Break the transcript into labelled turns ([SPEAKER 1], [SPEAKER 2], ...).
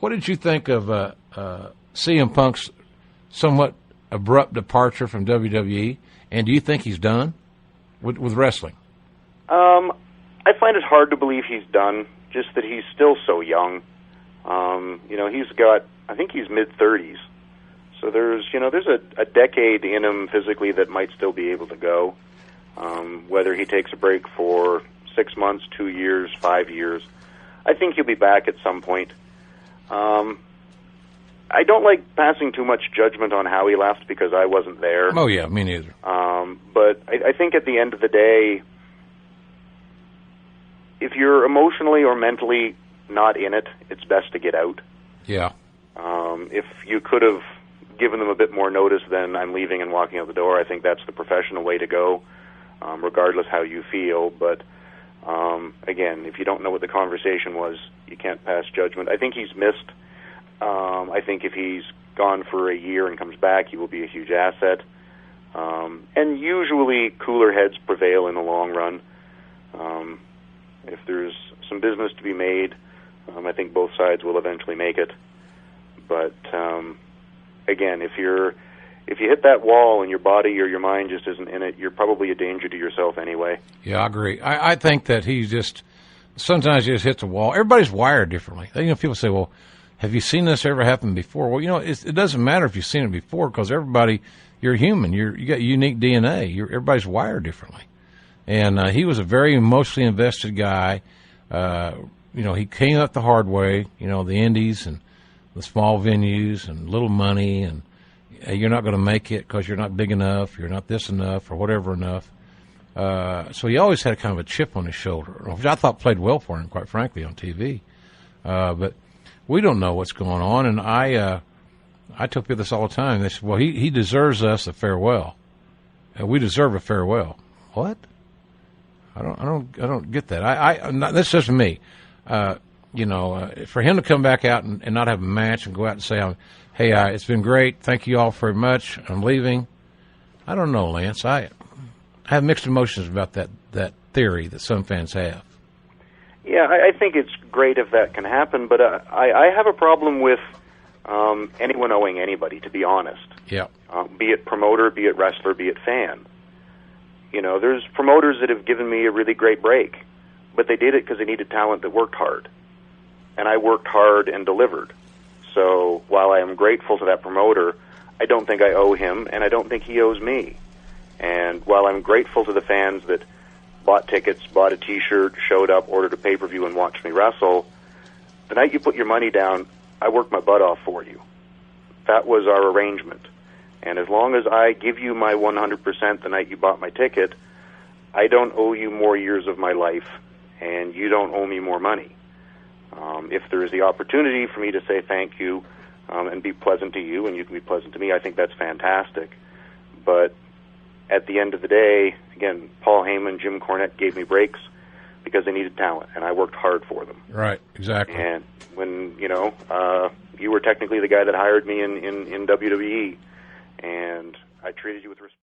[SPEAKER 1] what did you think of CM Punk's somewhat abrupt departure from WWE? And do you think he's done with wrestling?
[SPEAKER 2] I find it hard to believe he's done, just that he's still so young. I think he's mid-30s. So there's a decade in him physically that might still be able to go. Whether he takes a break for 6 months, 2 years, 5 years, I think he'll be back at some point. I don't like passing too much judgment on how he left because I wasn't there.
[SPEAKER 1] Oh, yeah, me neither.
[SPEAKER 2] But I think at the end of the day, if you're emotionally or mentally not in it, it's best to get out.
[SPEAKER 1] Yeah.
[SPEAKER 2] If you could have given them a bit more notice than I'm leaving and walking out the door, I think that's the professional way to go, regardless how you feel. But, again, if you don't know what the conversation was, you can't pass judgment. I think he's missed. I think if he's gone for a year and comes back, he will be a huge asset. And usually cooler heads prevail in the long run. If there's some business to be made, I think both sides will eventually make it. But again, if you hit that wall and your body or your mind just isn't in it, you're probably a danger to yourself anyway.
[SPEAKER 1] Yeah, I agree. I think that sometimes he just hits a wall. Everybody's wired differently. People say, well, have you seen this ever happen before? Well, it doesn't matter if you've seen it before because you're human. You got unique DNA. Everybody's wired differently. And he was a very emotionally invested guy. He came up the hard way, the indies and the small venues and little money, and you're not going to make it because you're not big enough, you're not this enough, or whatever enough. So he always had kind of a chip on his shoulder, which I thought played well for him, quite frankly, on TV. But we don't know what's going on, and I tell people this all the time. They say, well, he deserves us a farewell. And we deserve a farewell. What? I don't get that. That's just me. For him to come back out and not have a match and go out and say, hey, it's been great. Thank you all very much. I'm leaving. I don't know, Lance. I have mixed emotions about that theory that some fans have.
[SPEAKER 2] Yeah, I think it's great if that can happen, but I have a problem with anyone owing anybody, to be honest.
[SPEAKER 1] Yeah.
[SPEAKER 2] Be it promoter, be it wrestler, be it fan. There's promoters that have given me a really great break, but they did it because they needed talent that worked hard. And I worked hard and delivered. So while I am grateful to that promoter, I don't think I owe him, and I don't think he owes me. And while I'm grateful to the fans that bought tickets, bought a T-shirt, showed up, ordered a pay-per-view, and watched me wrestle, the night you put your money down, I worked my butt off for you. That was our arrangement. And as long as I give you my 100% the night you bought my ticket, I don't owe you more years of my life, and you don't owe me more money. If there is the opportunity for me to say thank you and be pleasant to you, and you can be pleasant to me, I think that's fantastic. But at the end of the day, again, Paul Heyman, Jim Cornette gave me breaks because they needed talent, and I worked hard for them.
[SPEAKER 1] Right, exactly.
[SPEAKER 2] And when, you were technically the guy that hired me in WWE, and I treated you with respect.